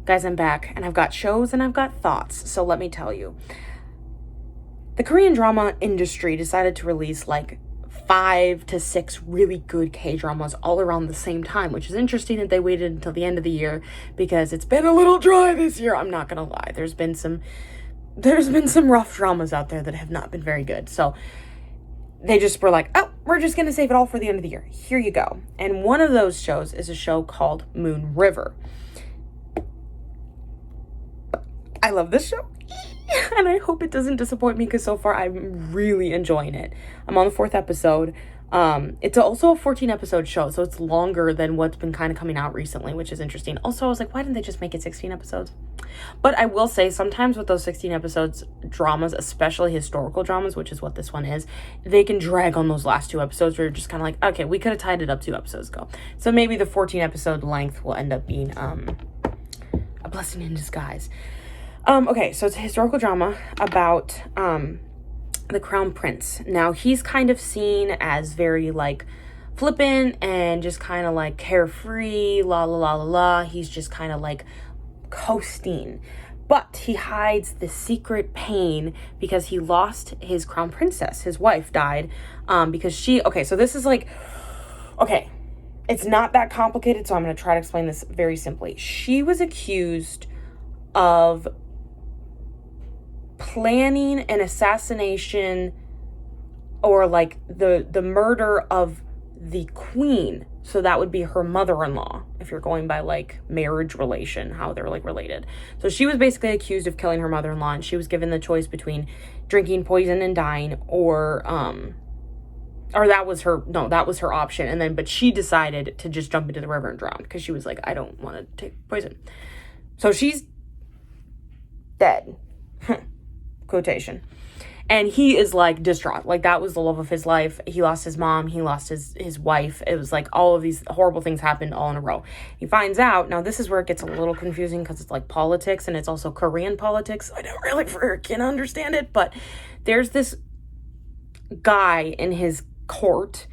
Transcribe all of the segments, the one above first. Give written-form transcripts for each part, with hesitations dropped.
Guys, I'm back, and I've got shows and I've got thoughts, so let me tell you. The Korean drama industry decided to release like 5 to 6 really good K-dramas all around the same time, which is interesting that they waited until the end of the year because it's been a little dry this year. I'm not gonna lie. There's been some rough dramas out there that have not been very good. So they just were like, oh, we're just gonna save it all for the end of the year. Here you go. And one of those shows is a show called Moon River. I love this show. And I hope it doesn't disappoint me because so far I'm really enjoying it. I'm on the 4th episode. It's also a 14-episode show, so it's longer than what's been kind of coming out recently, which is interesting. Also, I was like, why didn't they just make it 16 episodes? But I will say, sometimes with those 16 episodes, dramas, especially historical dramas, which is what this one is, they can drag on those last 2 episodes where you're just kind of like, okay, we could have tied it up 2 episodes ago. So maybe the 14-episode length will end up being a blessing in disguise. Okay, so it's a historical drama about the Crown Prince. Now, he's kind of seen as very, like, flippant and just kind of, like, carefree, la, la, la, la, la. He's just kind of, like, coasting. But he hides the secret pain because he lost his Crown Princess. His wife died because okay, so this is, like, okay, it's not that complicated, so I'm going to try to explain this very simply. She was accused of planning an assassination or like the murder of the queen. So that would be her mother-in-law, if you're going by like marriage relation, how they're like related. So she was basically accused of killing her mother-in-law, and she was given the choice between drinking poison and dying or that was her option. And then, but she decided to just jump into the river and drown because she was like, I don't want to take poison. So she's dead. Quotation. And he is like distraught. Like, that was the love of his life. He lost his mom. He lost his wife. It was like all of these horrible things happened all in a row. He finds out. Now, this is where it gets a little confusing because it's like politics and it's also Korean politics. I don't really freaking understand it. But there's this guy in his court.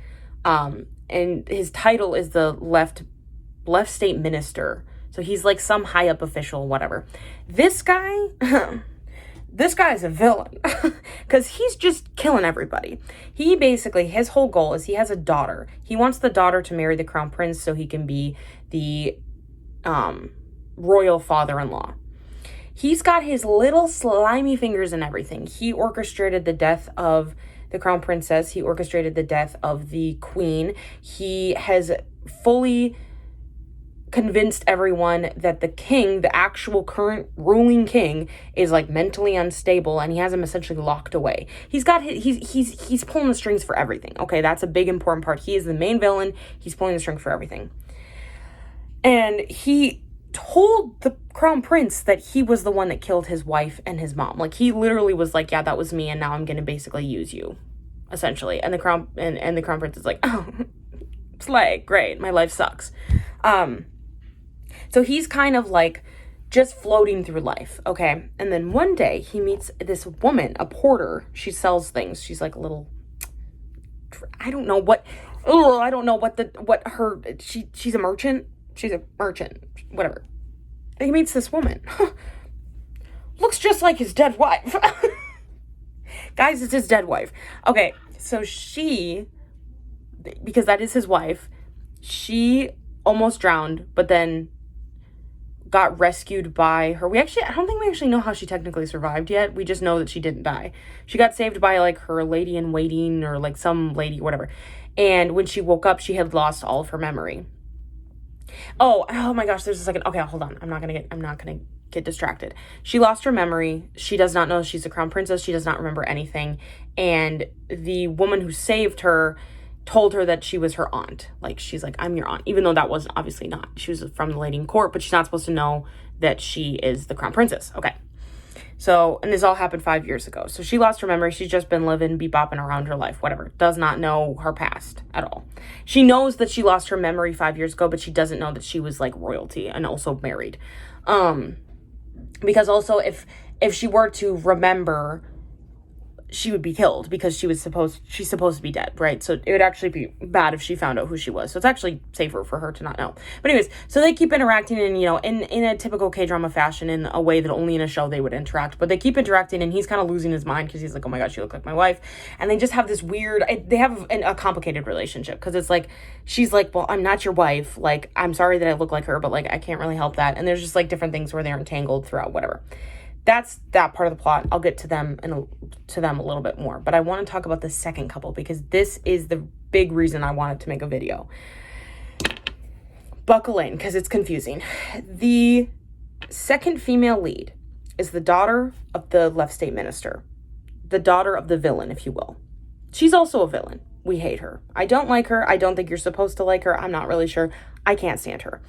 And his title is the left state minister. So he's like some high up official, whatever. This guy... This guy's a villain because he's just killing everybody. He basically, his whole goal is he has a daughter. He wants the daughter to marry the crown prince so he can be the royal father-in-law. He's got his little slimy fingers in everything. He orchestrated the death of the crown princess. He orchestrated the death of the queen. He has fully convinced everyone that the king, the actual current ruling king, is like mentally unstable, and he has him essentially locked away. He's pulling the strings for everything. Okay, that's a big important part. He is the main villain. He's pulling the string for everything. And he told the crown prince that he was the one that killed his wife and his mom. Like, he literally was like, yeah, that was me, and now I'm gonna basically use you, essentially. And the crown prince is like, oh, slay, great, my life sucks. So he's kind of like just floating through life, okay? And then one day he meets this woman, a porter. She sells things. She's like a little, she's a merchant. She's a merchant, whatever. And he meets this woman. Looks just like his dead wife. Guys, it's his dead wife. Okay, so because that is his wife, she almost drowned, but then got rescued by her. I don't think we actually know how she technically survived yet. We just know that she didn't die. She got saved by like her lady in waiting or like some lady, whatever. And when she woke up, she had lost all of her memory. Oh my gosh, there's a second. Okay, hold on. I'm not gonna get distracted. She lost her memory. She does not know she's the crown princess. She does not remember anything. And the woman who saved her told her that she was her aunt. Like, she's like, I'm your aunt, even though that was obviously not. She was from the lady in court, but she's not supposed to know that she is the crown princess. Okay. So, and this all happened 5 years ago. So she lost her memory. She's just been living, bebopping around her life, whatever. Does not know her past at all. She knows that she lost her memory 5 years ago, but she doesn't know that she was like royalty and also married. Because also if she were to remember, she would be killed because she's supposed to be dead, right? So it would actually be bad if she found out who she was. So it's actually safer for her to not know. But anyways, so they keep interacting in, in a typical K-drama fashion, in a way that only in a show they would interact. But they keep interacting, and he's kind of losing his mind because he's like, oh my God, she looked like my wife. And they just have this weird, they have a complicated relationship, because it's like, she's like, well, I'm not your wife. Like, I'm sorry that I look like her, but like, I can't really help that. And there's just like different things where they're entangled throughout, whatever. That's that part of the plot. I'll get to them a little bit more. But I want to talk about the second couple, because this is the big reason I wanted to make a video. Buckle in, because it's confusing. The second female lead is the daughter of the left state minister. The daughter of the villain, if you will. She's also a villain. We hate her. I don't like her. I don't think you're supposed to like her. I'm not really sure. I can't stand her.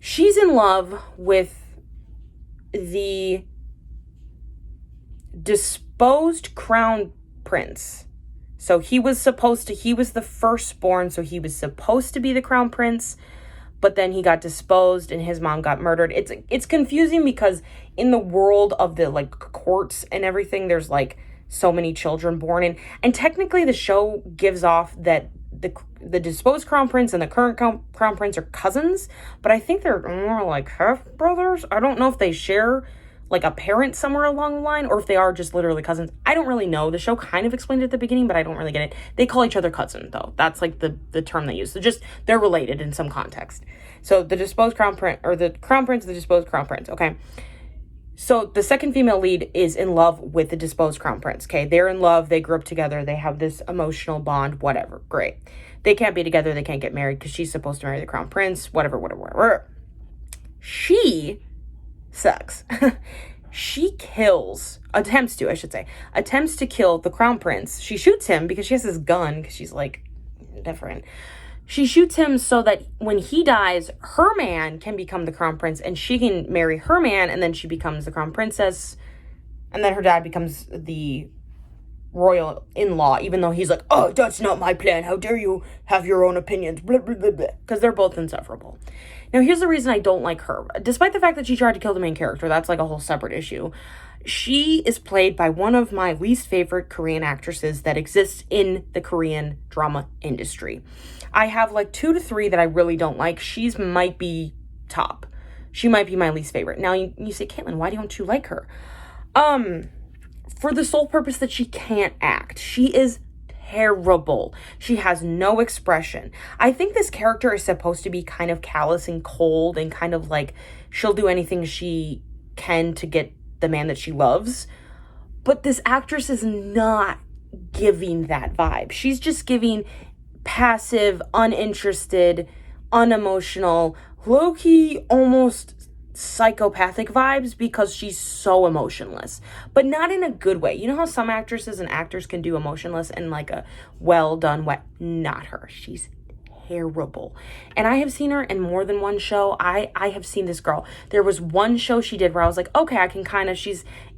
She's in love with the disposed crown prince. So he was the firstborn, so he was supposed to be the crown prince, but then he got disposed and his mom got murdered. It's confusing because in the world of the like courts and everything, there's like so many children born, and technically the show gives off that the disposed crown prince and the current crown prince are cousins, but I think they're more like half brothers. I don't know if they share like a parent somewhere along the line, or if they are just literally cousins. I don't really know. The show kind of explained it at the beginning, but I don't really get it. They call each other cousin, though. That's like the term they use. So they're related in some context. So the disposed crown prince, or the crown prince, the disposed crown prince, okay? So the second female lead is in love with the disposed crown prince, okay? They're in love. They grew up together. They have this emotional bond, whatever. Great. They can't be together. They can't get married because she's supposed to marry the crown prince, whatever. She sucks. She attempts to kill the crown prince. She shoots him because she has this gun, because she's like different. She shoots him so that when he dies, her man can become the crown prince and she can marry her man, and then she becomes the crown princess, and then her dad becomes the royal in-law, even though he's like, oh, that's not my plan. How dare you have your own opinions, blah, blah, blah, blah. Because they're both insufferable. Now, here's the reason I don't like her. Despite the fact that she tried to kill the main character, that's like a whole separate issue. She is played by one of my least favorite Korean actresses that exists in the Korean drama industry. I have like 2 to 3 that I really don't like. She's might be top. She might be my least favorite. Now, you say, Caitlin, why don't you like her? For the sole purpose that she can't act. She is terrible. She has no expression. I think this character is supposed to be kind of callous and cold, and kind of like she'll do anything she can to get the man that she loves. But this actress is not giving that vibe. She's just giving passive, uninterested, unemotional, low-key, almost psychopathic vibes, because she's so emotionless, but not in a good way. You know how some actresses and actors can do emotionless and like a well done way? Not her. She's terrible. And I have seen her in more than one show. I have seen this girl. There was one show she did where I was like, okay, I can kind of,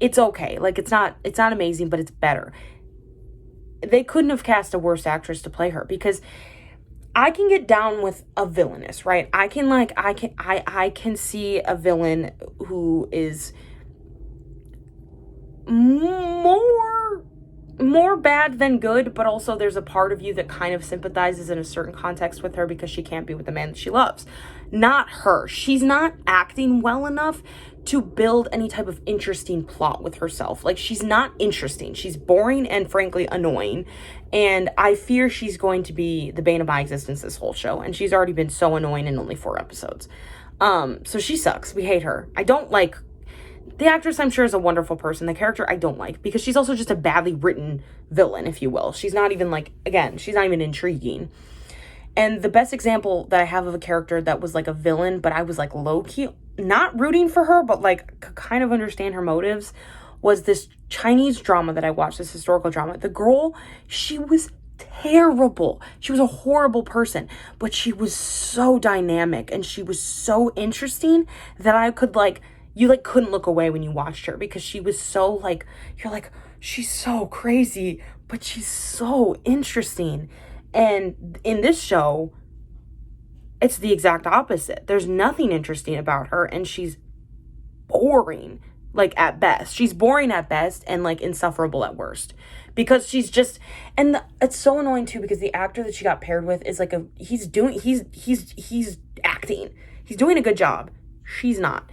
it's okay. Like, it's not amazing, but it's better. They couldn't have cast a worse actress to play her, because I can get down with a villainess, right? I can see a villain who is more bad than good, but also there's a part of you that kind of sympathizes in a certain context with her because she can't be with the man that she loves. Not her. She's not acting well enough to build any type of interesting plot with herself. Like, she's not interesting. She's boring and frankly annoying. And I fear she's going to be the bane of my existence this whole show. And she's already been so annoying in only 4 episodes. So she sucks. We hate her. I don't like the actress. I'm sure is a wonderful person. The character I don't like, because she's also just a badly written villain, if you will. She's not even like, again, she's not even intriguing. And the best example that I have of a character that was like a villain, but I was like low-key not rooting for her, but like could kind of understand her motives, was this Chinese drama that I watched, this historical drama. The girl, she was terrible. She was a horrible person, but she was so dynamic and she was so interesting that I could like, you like couldn't look away when you watched her, because she was so like, you're like, she's so crazy, but she's so interesting. And in this show, it's the exact opposite. There's nothing interesting about her, and she's boring. like at best. She's boring at best and like insufferable at worst. Because she's just, and it's so annoying too, because the actor that she got paired with is like he's acting. He's doing a good job. She's not.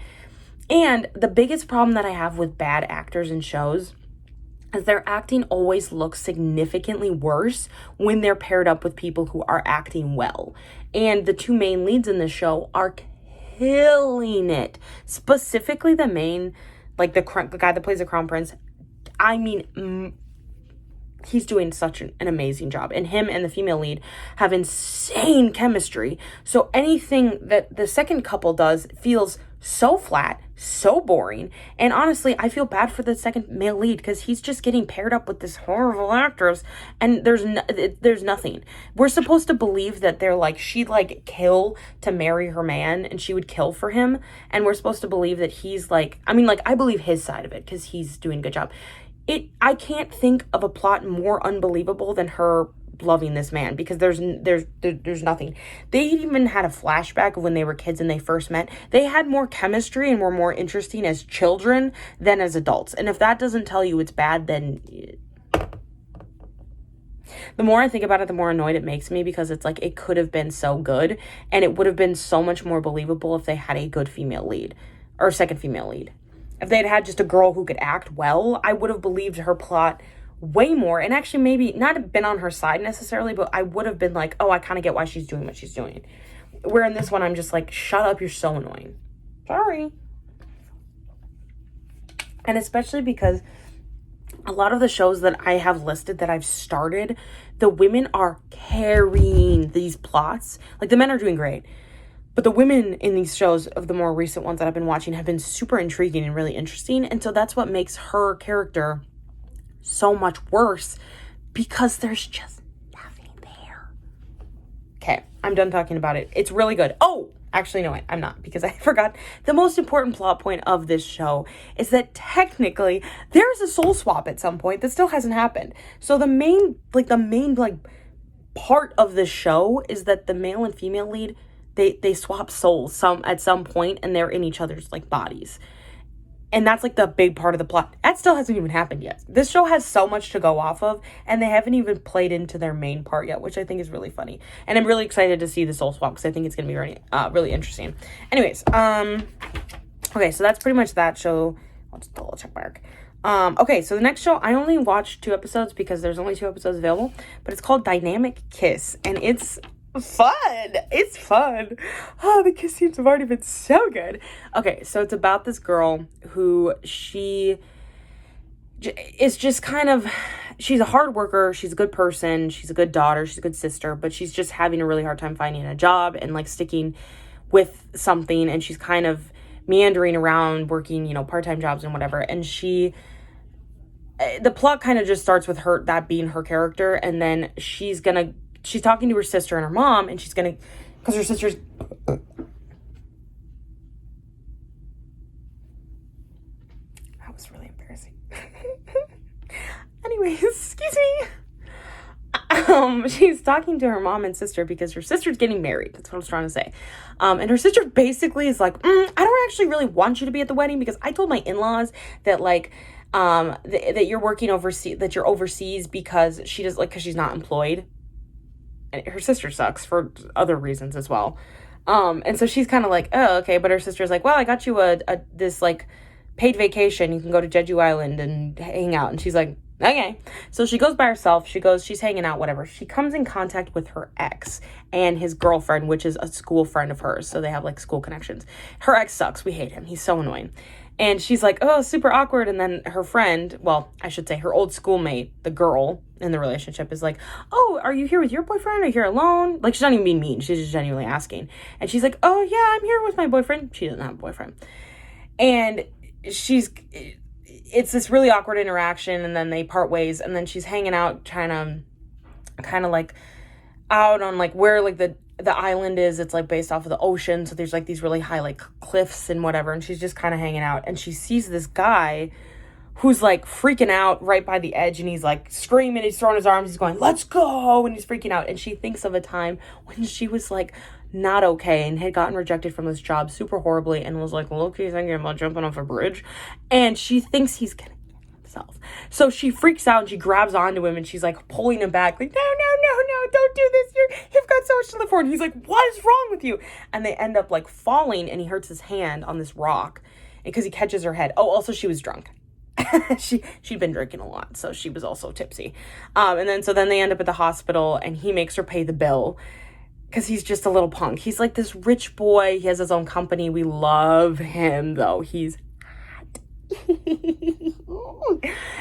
And the biggest problem that I have with bad actors in shows is their acting always looks significantly worse when they're paired up with people who are acting well. And the two main leads in the show are killing it. Specifically the main, like the guy that plays the Crown Prince. I mean, he's doing such an amazing job. And him and the female lead have insane chemistry. So anything that the second couple does feels so flat, so boring. And honestly, I feel bad for the second male lead because he's just getting paired up with this horrible actress and there's nothing. We're supposed to believe that they're like, she'd like kill to marry her man and she would kill for him. And we're supposed to believe that he's like, I mean, like, I believe his side of it because he's doing a good job. I can't think of a plot more unbelievable than her loving this man because there's nothing. They even had a flashback of when they were kids and they first met. They had more chemistry and were more interesting as children than as adults. And if that doesn't tell you it's bad, then the more I think about it, the more annoyed it makes me because it's like it could have been so good and it would have been so much more believable if they had a good female lead or second female lead. If they'd had just a girl who could act well, I would have believed her plot way more and actually maybe not been on her side necessarily, but I would have been like, oh, I kind of get why she's doing what she's doing. Where in this one, I'm just like, shut up, you're so annoying. Sorry. And especially because a lot of the shows that I have listed that I've started, the women are carrying these plots. Like the men are doing great. But the women in these shows of the more recent ones that I've been watching have been super intriguing and really interesting. And so that's what makes her character so much worse because there's just nothing there. Okay, I'm done talking about it. It's really good. Oh, actually, no, I'm not because I forgot. The most important plot point of this show is that technically there's a soul swap at some point that still hasn't happened. So the main part of the show is that the male and female lead they swap souls at some point and they're in each other's like bodies. And that's like the big part of the plot. That still hasn't even happened yet. This show has so much to go off of and they haven't even played into their main part yet, which I think is really funny. And I'm really excited to see the soul swap because I think it's going to be really, really interesting. Anyways, okay, so that's pretty much that show. I'll just double check mark. Okay, so the next show, I only watched 2 episodes because there's only 2 episodes available, but it's called Dynamic Kiss and it's fun. It's fun. Oh, the kiss scenes have already been so good. Okay, so it's about this girl who she is just kind of, she's a hard worker, she's a good person, she's a good daughter, she's a good sister, but she's just having a really hard time finding a job and like sticking with something, and she's kind of meandering around working, you know, part-time jobs and whatever. And the plot kind of just starts with her, that being her character, and then she's talking to her sister and her mom, and because her sister's, that was really embarrassing. Anyways, excuse me. She's talking to her mom and sister because her sister's getting married. That's what I was trying to say. And her sister basically is like, I don't actually really want you to be at the wedding because I told my in-laws that like, that you're working overseas, that you're overseas because because she's not employed. And her sister sucks for other reasons as well. And so she's kind of like, oh, okay. But her sister's like, well, I got you this like paid vacation. You can go to Jeju Island and hang out. And she's like, okay. So she goes by herself. She's hanging out, whatever. She comes in contact with her ex and his girlfriend, which is a school friend of hers. So they have like school connections. Her ex sucks. We hate him. He's so annoying. And she's like, oh, super awkward. And then her friend, well, I should say her old schoolmate, the girl in the relationship, is like, oh, are you here with your boyfriend? Are you here alone? Like, she's not even being mean. She's just genuinely asking. And she's like, oh, yeah, I'm here with my boyfriend. She doesn't have a boyfriend. And it's this really awkward interaction. And then they part ways. And then she's hanging out, trying to kind of like out on like where like the island is. It's like based off of the ocean, so there's like these really high like cliffs and whatever, and she's just kind of hanging out, and she sees this guy who's like freaking out right by the edge, and he's like screaming, he's throwing his arms, he's going, let's go, and he's freaking out. And she thinks of a time when she was like not okay and had gotten rejected from this job super horribly and was like low-key thinking about jumping off a bridge. And she thinks he's gonna kill himself. So she freaks out and she grabs onto him and she's like pulling him back, like, no, don't do this. You've got so much to live for. And he's like, what is wrong with you? And they end up like falling and he hurts his hand on this rock because he catches her head. Oh, also she was drunk. She'd been drinking a lot, so she was also tipsy. And then they end up at the hospital and he makes her pay the bill because he's just a little punk. He's like this rich boy. He has his own company. We love him though. He's hot.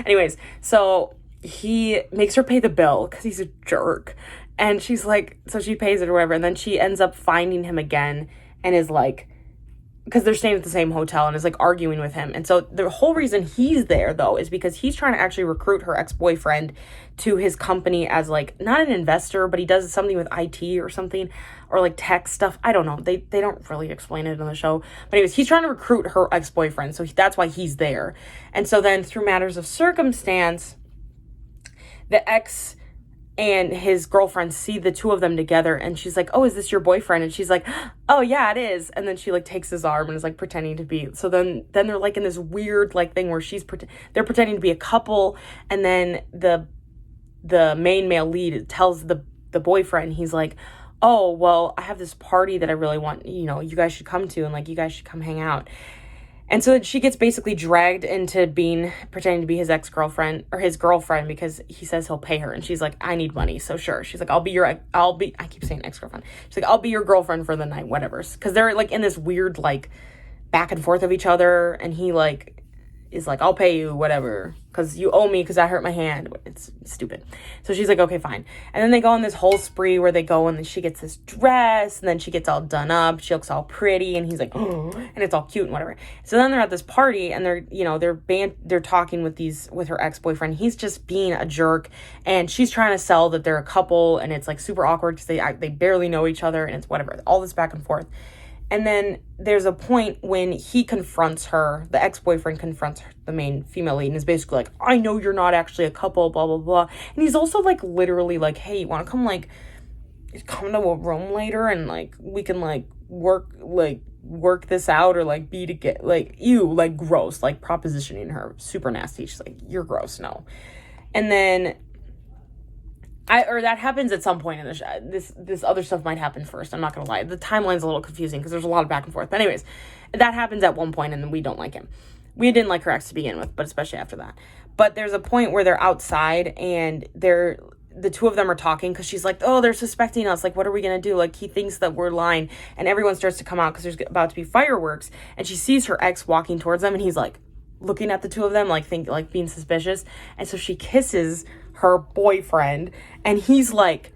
Anyways, so he makes her pay the bill because he's a jerk. And she's like, so she pays it or whatever. And then she ends up finding him again and is like, because they're staying at the same hotel, and is like arguing with him. And so the whole reason he's there though is because he's trying to actually recruit her ex-boyfriend to his company as like, not an investor, but he does something with IT or something, or like tech stuff. I don't know. They don't really explain it on the show. But anyways, he's trying to recruit her ex-boyfriend. So that's why he's there. And so then through matters of circumstance, the ex and his girlfriend see the two of them together, and she's like, oh, is this your boyfriend? And she's like, oh yeah, it is. And then she like takes his arm and is like pretending to be, so then they're like in this weird like thing where they're pretending to be a couple. And then the main male lead tells the boyfriend, he's like, oh, well, I have this party that I really want, you guys should come to, and like, you guys should come hang out. And so she gets basically dragged into pretending to be his ex-girlfriend or his girlfriend because he says he'll pay her. And she's like, I need money. So sure. She's like, I keep saying ex-girlfriend. She's like, I'll be your girlfriend for the night, whatever. Because they're like in this weird like back and forth of each other. And he like is like, I'll pay you, whatever, because you owe me because I hurt my hand. It's stupid. So she's like, okay, fine. And then they go on this whole spree where they go and then she gets this dress and then she gets all done up. She looks all pretty and he's like, oh, and it's all cute and whatever. So then they're at this party and they're talking with her ex-boyfriend. He's just being a jerk and she's trying to sell that they're a couple and it's like super awkward because they barely know each other and it's whatever, all this back and forth. And then there's a point when he confronts her, the ex-boyfriend confronts her, the main female lead, and is basically like, I know you're not actually a couple, blah, blah, blah. And he's also like literally like, hey, you want to come to a room later and like we can like work this out or like be together, like, ew, like gross, like propositioning her, super nasty. She's like, you're gross, no. And then that happens at some point in the show. This other stuff might happen first. I'm not going to lie. The timeline's a little confusing because there's a lot of back and forth. But anyways, that happens at one point and then we don't like him. We didn't like her ex to begin with, but especially after that. But there's a point where they're outside and the two of them are talking because she's like, oh, they're suspecting us. Like, what are we going to do? Like, he thinks that we're lying. And everyone starts to come out because there's about to be fireworks. And she sees her ex walking towards them and he's like looking at the two of them, like being suspicious. And so she kisses her boyfriend and he's like,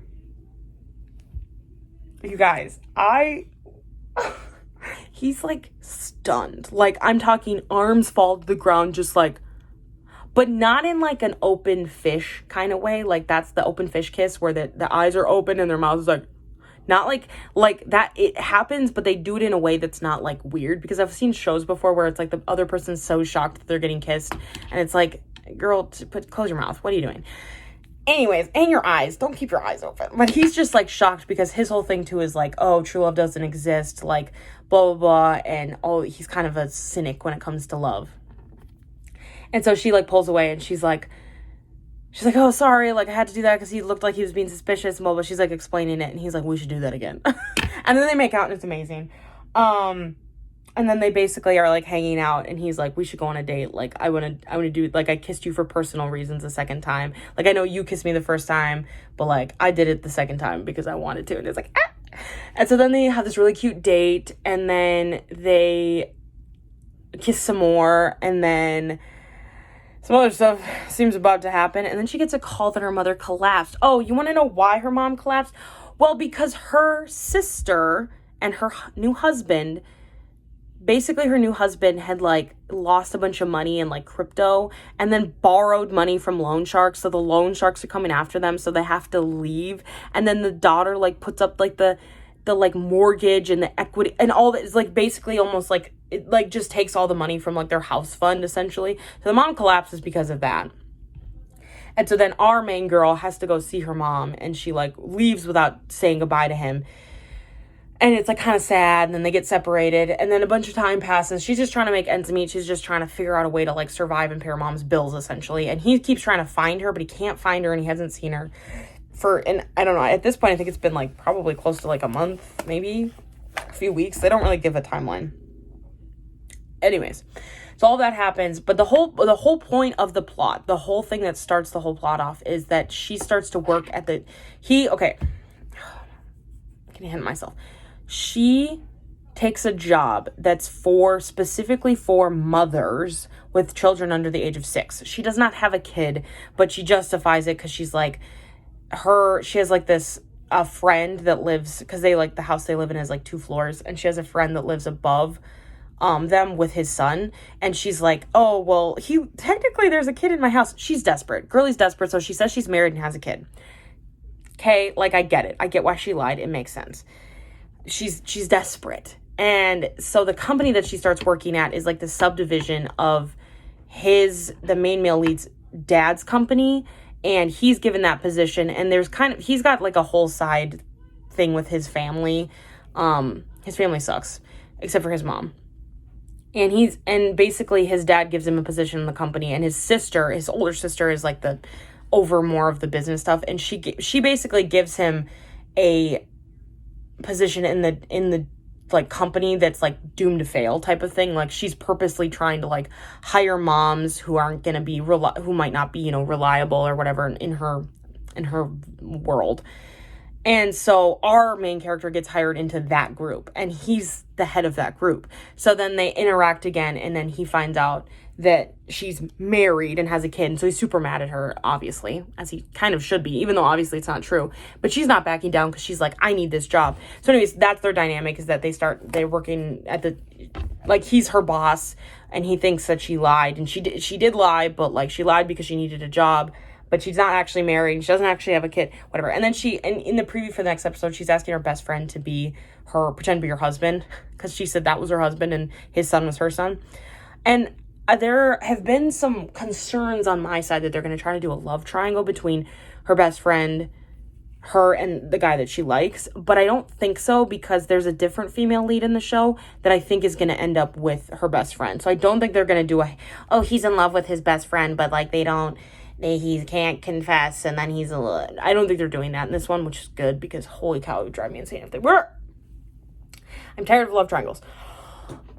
you guys, he's like stunned. Like, I'm talking arms fall to the ground, just like, but not in like an open fish kind of way. Like, that's the open fish kiss where the eyes are open and their mouth is like, not like that. It happens, but they do it in a way that's not like weird, because I've seen shows before where it's like the other person's so shocked that they're getting kissed and it's like, girl, close your mouth. What are you doing? Anyways, and your eyes. Don't keep your eyes open. But he's just like shocked because his whole thing too is like, oh, true love doesn't exist, like blah, blah, blah. And he's kind of a cynic when it comes to love. And so she like pulls away and she's like, oh, sorry, like I had to do that because he looked like he was being suspicious and blah, blah. She's like explaining it and he's like, we should do that again. And then they make out and it's amazing. And then they basically are like hanging out and he's like, we should go on a date. Like, I want to do, like, I kissed you for personal reasons the second time. Like, I know you kissed me the first time, but like I did it the second time because I wanted to. And it's like, ah. And so then they have this really cute date and then they kiss some more and then some other stuff seems about to happen. And then she gets a call that her mother collapsed. Oh, you want to know why her mom collapsed? Well, because her sister and her new husband, basically her new husband had like lost a bunch of money in like crypto and then borrowed money from loan sharks. So the loan sharks are coming after them. So they have to leave. And then the daughter like puts up like the like mortgage and the equity and all that is like basically almost like it like just takes all the money from like their house fund essentially. So the mom collapses because of that. And so then our main girl has to go see her mom and she like leaves without saying goodbye to him. And it's like kind of sad, and then they get separated, and then a bunch of time passes. She's just trying to make ends meet. She's just trying to figure out a way to like survive and pay her mom's bills, essentially. And he keeps trying to find her, but he can't find her, and he hasn't seen her and I don't know, at this point I think it's been like probably close to like a month, maybe a few weeks. They don't really give a timeline. Anyways, so all that happens, but the whole point of the plot, the whole thing that starts the whole plot off, is that she starts to work at I can hint myself. She takes a job that's specifically for mothers with children under the age of 6. She does not have a kid, but she justifies it because she's like, she has like a friend that lives, because they like the house they live in is like 2 floors, and she has a friend that lives above them with his son, and she's like, oh, well, technically there's a kid in my house. She's desperate. Girlie's desperate, so she says she's married and has a kid. Okay, like, I get it. I get why she lied. It makes sense. She's desperate. And so the company that she starts working at is like the subdivision of the main male lead's dad's company, and he's given that position, and he's got like a whole side thing with his family. His family sucks, except for his mom. And basically his dad gives him a position in the company, and his older sister is like over more of the business stuff, and she basically gives him a position in the like company that's like doomed to fail type of thing. Like, she's purposely trying to like hire moms who aren't going to be who might not be, reliable or whatever in her world. And so our main character gets hired into that group, and he's the head of that group. So then they interact again, and then he finds out that she's married and has a kid, and so he's super mad at her, obviously, as he kind of should be, even though obviously it's not true. But she's not backing down because she's like, I need this job. So anyways, that's their dynamic, is that they're working at he's her boss, and he thinks that she lied, and she did lie, but like, she lied because she needed a job, but she's not actually married, and she doesn't actually have a kid, whatever. And then in the preview for the next episode, she's asking her best friend to pretend to be her husband, because she said that was her husband and his son was her son. And there have been some concerns on my side that they're going to try to do a love triangle between her best friend, her, and the guy that she likes. But I don't think so, because there's a different female lead in the show that I think is going to end up with her best friend. So I don't think they're going to do he's in love with his best friend, but like he can't confess, and then I don't think they're doing that in this one, which is good, because holy cow, it would drive me insane if they were. I'm tired of love triangles.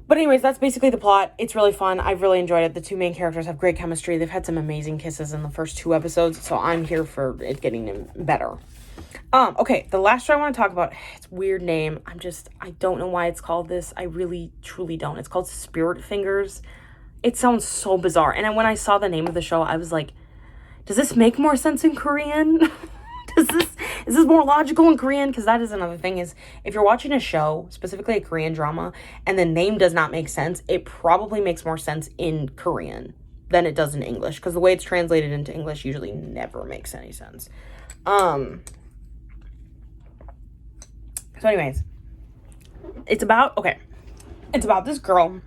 But anyways, that's basically the plot. It's really fun. I've really enjoyed it. The 2 main characters have great chemistry. They've had some amazing kisses in the first 2 episodes, so I'm here for it getting better. Okay, the last show I want to talk about, it's a weird name. I don't know why it's called this. I really, truly don't. It's called Spirit Fingers. It sounds so bizarre. And when I saw the name of the show, I was like, does this make more sense in Korean? Is this more logical in Korean? Because that is another thing, is if you're watching a show, specifically a Korean drama, and the name does not make sense, it probably makes more sense in Korean than it does in English, because the way it's translated into English usually never makes any sense. So anyways, it's about this girl,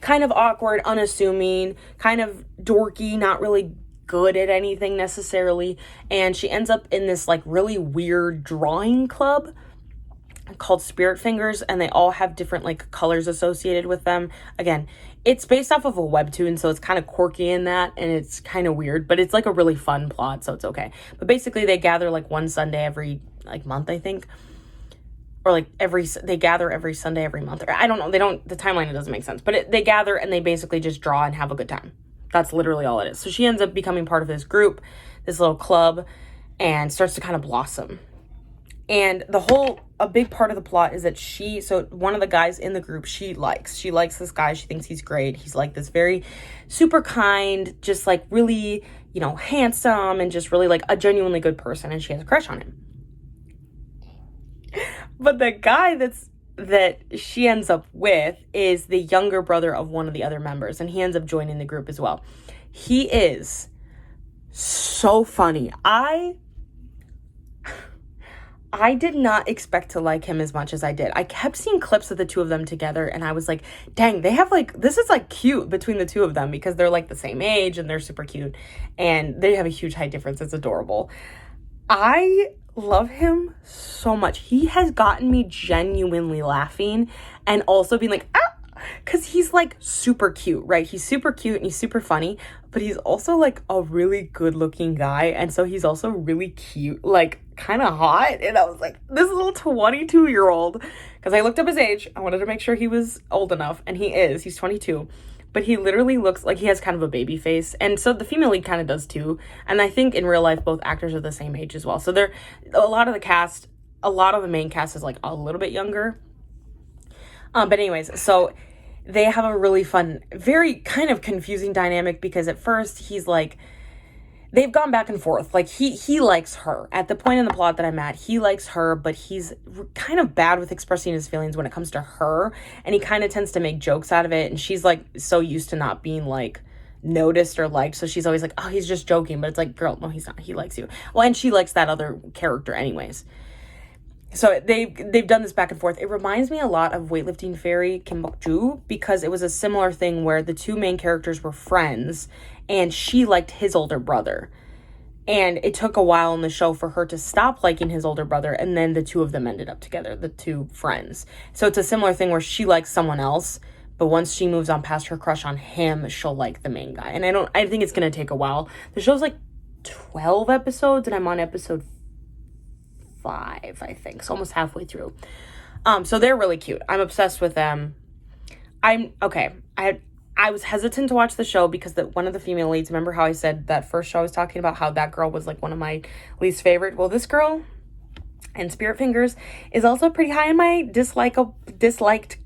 kind of awkward, unassuming, kind of dorky, not really good at anything necessarily, and she ends up in this like really weird drawing club called Spirit Fingers, and they all have different like colors associated with them. Again, it's based off of a webtoon, so it's kind of quirky in that, and it's kind of weird, but it's like a really fun plot, so it's okay. But basically they gather like one Sunday every like month, I think, or like they gather every Sunday every month, or I don't know, the timeline, it doesn't make sense, but they gather and they basically just draw and have a good time. That's literally all it is. So she ends up becoming part of this group, this little club, and starts to kind of blossom. And a big part of the plot is that so one of the guys in the group she likes this guy. She thinks he's great. He's like this very super kind, just like really, handsome, and just really like a genuinely good person. And she has a crush on him. But the guy that she ends up with is the younger brother of one of the other members, and he ends up joining the group as well. He is so funny. I did not expect to like him as much as I did. I kept seeing clips of the 2 of them together, and I was like, dang, they have like, this is like cute between the 2 of them, because they're like the same age and they're super cute, and they have a huge height difference. It's adorable. I love him so much. He has gotten me genuinely laughing and also being like, ah, because he's like super cute, right? He's super cute and he's super funny, but he's also like a really good looking guy. And so he's also really cute, like kind of hot. And I was like, this little 22-year-old, because I looked up his age. I wanted to make sure he was old enough, and he's 22. But he literally looks like he has kind of a baby face. And so the female lead kind of does too. And I think in real life, both actors are the same age as well. So a lot of the main cast is like a little bit younger. But anyways, so they have a really fun, very kind of confusing dynamic, because at first he's like, they've gone back and forth. Like he likes her. At the point in the plot that I'm at, he likes her, but he's kind of bad with expressing his feelings when it comes to her. And he kind of tends to make jokes out of it. And she's like so used to not being like noticed or liked. So she's always like, oh, he's just joking. But it's like, girl, no, he's not. He likes you. Well, and she likes that other character anyways. So they've done this back and forth. It reminds me a lot of Weightlifting Fairy Kim Bok-joo, because it was a similar thing where the two main characters were friends and she liked his older brother. And it took a while in the show for her to stop liking his older brother, and then the two of them ended up together, the two friends. So it's a similar thing where she likes someone else, but once she moves on past her crush on him, she'll like the main guy. And I think it's going to take a while. The show's like 12 episodes and I'm on episode 5, I think. So almost halfway through. So they're really cute. I'm obsessed with them. I was hesitant to watch the show because one of the female leads, remember how I said that first show I was talking about how that girl was like one of my least favorite? Well, this girl and Spirit Fingers is also pretty high on my disliked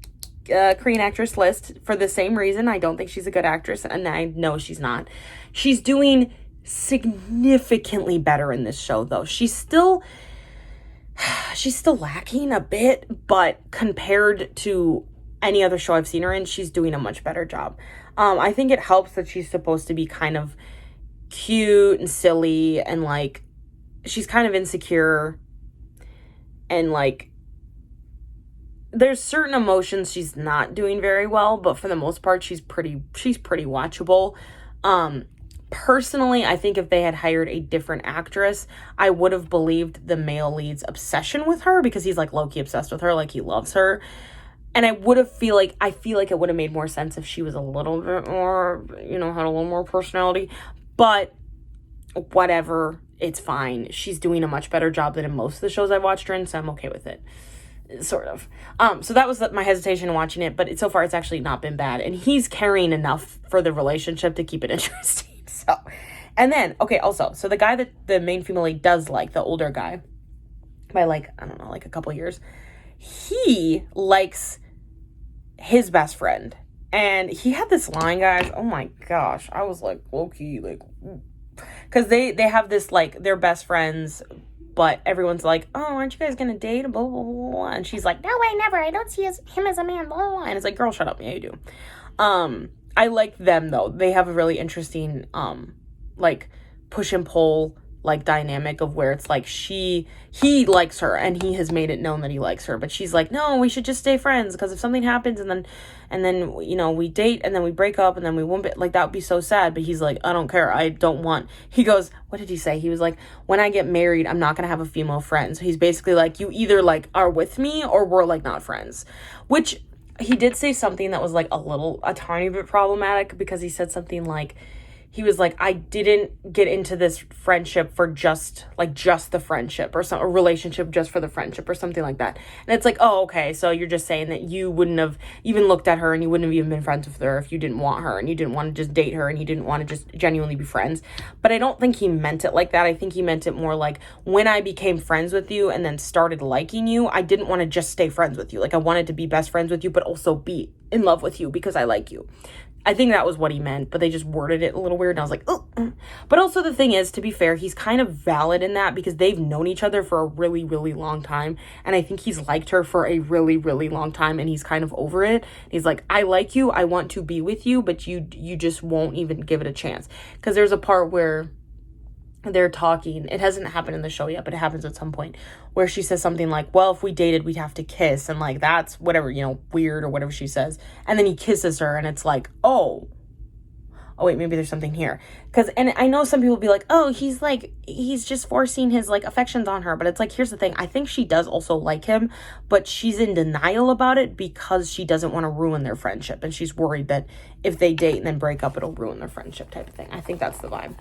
Korean actress list for the same reason. I don't think she's a good actress, and I know she's not. She's doing significantly better in this show, though. She's still lacking a bit, but compared to any other show I've seen her in, she's doing a much better job. I think it helps that she's supposed to be kind of cute and silly, and like she's kind of insecure, and like there's certain emotions she's not doing very well, but for the most part she's pretty watchable. Personally, I think if they had hired a different actress, I would have believed the male lead's obsession with her, because he's like low-key obsessed with her, like he loves her. And I feel like it would have made more sense if she was a little bit more, had a little more personality. But whatever, it's fine. She's doing a much better job than in most of the shows I watched her in, so I'm okay with it. Sort of. So that was my hesitation in watching it, but so far it's actually not been bad. And he's caring enough for the relationship to keep it interesting. So, and then, okay, also, so the guy that the main female lead does like, the older guy, by like, I don't know, like a couple years, he likes his best friend. And he had this line, guys, oh my gosh, I was like, low-key, like, because they have this, like, they're best friends, but everyone's like, oh, aren't you guys gonna date, blah, blah, blah, blah. And she's like, no way, never, I don't see him as a man, blah, blah, blah. And it's like, girl, shut up, yeah, you do. I like them, though. They have a really interesting, like, push and pull, like, dynamic of where it's like he likes her, and he has made it known that he likes her, but she's like, no, we should just stay friends, because if something happens, and then, we date, and then we break up, and then we won't be, like, that would be so sad, but he's like, I don't care, he goes, what did he say? He was like, when I get married, I'm not gonna have a female friend. So he's basically like, you either, like, are with me, or we're, like, not friends, which... He did say something that was like a tiny bit problematic, because he said something like, he was like, I didn't get into this friendship for just the friendship, or a relationship just for the friendship, or something like that. And it's like, oh, okay, so you're just saying that you wouldn't have even looked at her, and you wouldn't have even been friends with her if you didn't want her, and you didn't want to just date her, and you didn't want to just genuinely be friends. But I don't think he meant it like that. I think he meant it more like, when I became friends with you and then started liking you, I didn't want to just stay friends with you. Like, I wanted to be best friends with you, but also be in love with you because I like you. I think that was what he meant, but they just worded it a little weird, and I was like, oh. But also the thing is, to be fair, he's kind of valid in that, because they've known each other for a really, really long time, and I think he's liked her for a really, really long time, and he's kind of over it. He's like, I like you, I want to be with you, but you just won't even give it a chance. Because there's a part where they're talking, it hasn't happened in the show yet, but it happens at some point, where she says something like, well, if we dated, we'd have to kiss, and like, that's whatever, weird, or whatever she says, and then he kisses her, and it's like, oh, oh wait, maybe there's something here. And I know some people be like, oh, he's just forcing his like affections on her. But it's like, here's the thing. I think she does also like him, but she's in denial about it because she doesn't want to ruin their friendship. And she's worried that if they date and then break up, it'll ruin their friendship type of thing. I think that's the vibe.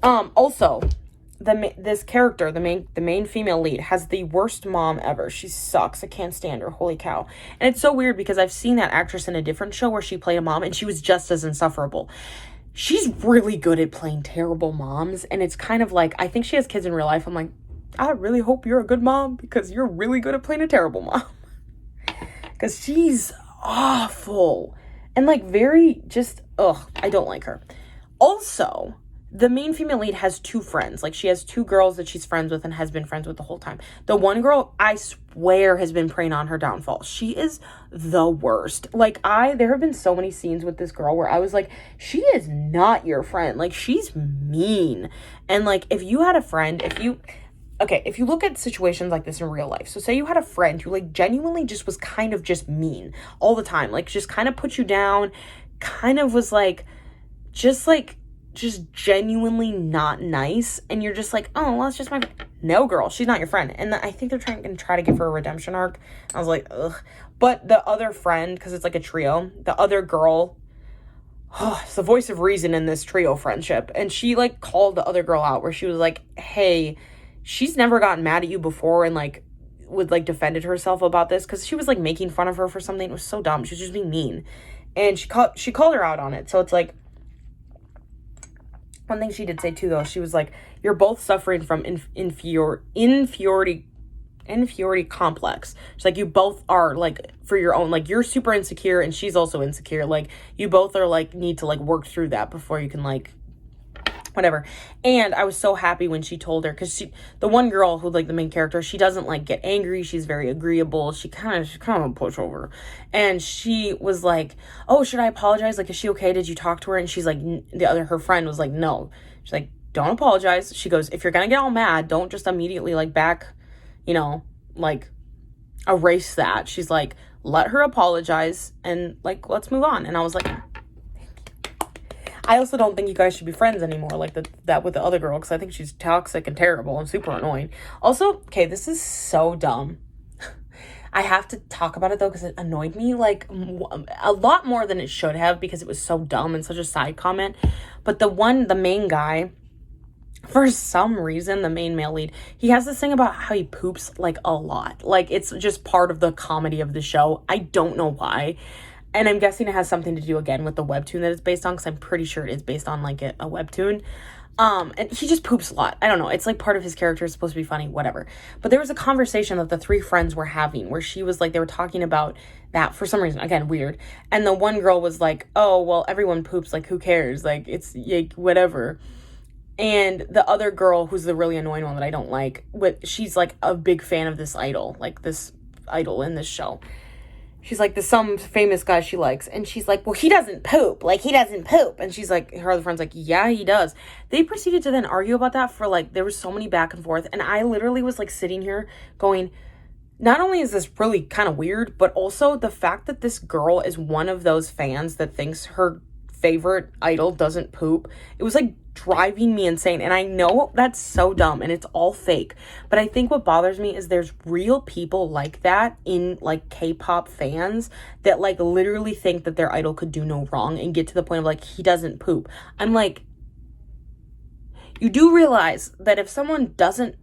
Also, this character, the main female lead, has the worst mom ever. She sucks. I can't stand her. Holy cow. And it's so weird because I've seen that actress in a different show where she played a mom and she was just as insufferable. She's really good at playing terrible moms, and it's kind of like, I think she has kids in real life. I'm like, I really hope you're a good mom because you're really good at playing a terrible mom. Because she's awful. And like very just, I don't like her. Also, the main female lead has two friends. Like, she has two girls that she's friends with and has been friends with the whole time. The one girl, I swear, has been preying on her downfall. She is the worst. Like, there have been so many scenes with this girl where I was like, she is not your friend. Like, she's mean. And, like, if you had a friend, if you look at situations like this in real life, so say you had a friend who, like, genuinely just was kind of just mean all the time. Like, just kind of put you down, kind of was, like, just genuinely not nice, and you're just like, oh, well, it's just my friend. No, girl, she's not your friend. And I think they're going to try to give her a redemption arc. I was like, ugh. But the other friend, because it's like a trio, the other girl, it's the voice of reason in this trio friendship, and she like called the other girl out where she was like, hey, she's never gotten mad at you before, and like defended herself about this because she was like making fun of her for something. It was so dumb. She was just being mean, and she called her out on it. So it's like, one thing she did say too, though, she was like, you're both suffering from inferiority complex. She's like, you both are like, for your own, like, you're super insecure and she's also insecure. Like, you both are like, need to like work through that before you can like, whatever. And I was so happy when she told her, because the one girl who like the main character, she doesn't like get angry. She's very agreeable. She's kind of a pushover. And she was like, oh, should I apologize? Like, is she okay? Did you talk to her? And she's like, her friend was like, no. She's like, don't apologize. She goes, if you're going to get all mad, don't just immediately like back, like erase that. She's like, let her apologize and like, let's move on. And I was like, I also don't think you guys should be friends anymore, like that with the other girl, because I think she's toxic and terrible and super annoying. Also, okay, this is so dumb. I have to talk about it, though, because it annoyed me, like, a lot more than it should have, because it was so dumb and such a side comment. But the main guy, for some reason, the main male lead, he has this thing about how he poops, like, a lot. Like, it's just part of the comedy of the show. I don't know why. And I'm guessing it has something to do, again, with the webtoon that it's based on, because I'm pretty sure it is based on, like, a webtoon. And he just poops a lot. I don't know. It's, like, part of his character. It's supposed to be funny, whatever. But there was a conversation that the three friends were having where she was, like, they were talking about that for some reason. Again, weird. And the one girl was like, oh, well, everyone poops. Like, who cares? Like, it's, like, whatever. And the other girl, who's the really annoying one that I don't like, she's, like, a big fan of this idol. Like, this idol in this show. She's like, there's some famous guy she likes. And she's like, well, he doesn't poop. Like, he doesn't poop. And she's like, her other friend's like, yeah, he does. They proceeded to then argue about that for, like, there was so many back and forth. And I literally was, like, sitting here going, not only is this really kind of weird, but also the fact that this girl is one of those fans that thinks her favorite idol doesn't poop. It was, like, driving me insane. And I know that's so dumb and it's all fake, but I think what bothers me is there's real people like that in like K-pop fans that like literally think that their idol could do no wrong and get to the point of like, he doesn't poop. I'm like, you do realize that if someone doesn't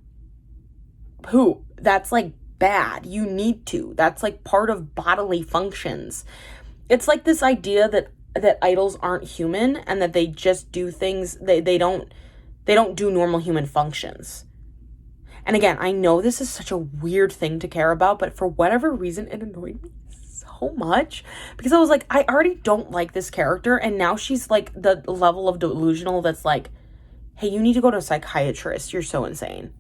poop, that's like bad. You need to. That's like part of bodily functions. It's like this idea that idols aren't human and that they just do things, they don't do normal human functions. And again, I know this is such a weird thing to care about, but for whatever reason, it annoyed me so much because I was like, I already don't like this character, and now she's like the level of delusional that's like, hey, you need to go to a psychiatrist. You're so insane.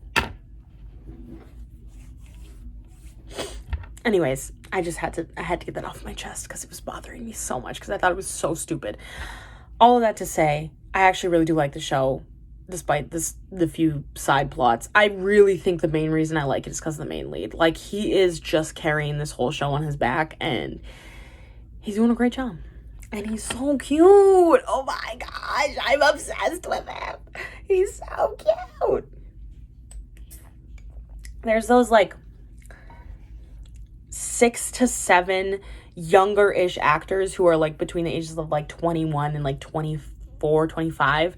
Anyways, I had to get that off my chest because it was bothering me so much because I thought it was so stupid. All of that to say, I actually really do like the show, despite the few side plots. I really think the main reason I like it is because of the main lead. Like, he is just carrying this whole show on his back, and he's doing a great job. And he's so cute. Oh my gosh, I'm obsessed with him. He's so cute. There's those like 6 to 7 younger-ish actors who are like between the ages of like 21 and like 24, 25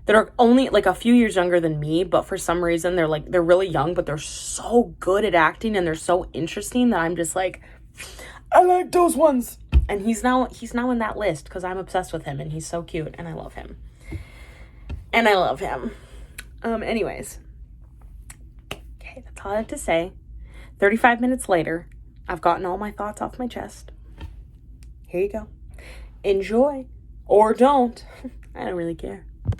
that are only like a few years younger than me, but for some reason they're really young, but they're so good at acting and they're so interesting that I'm just like, I like those ones. And he's now in that list because I'm obsessed with him and he's so cute and I love him. Anyways. Okay, that's all I have to say. 35 minutes later, I've gotten all my thoughts off my chest. Here you go. Enjoy. Or don't. I don't really care.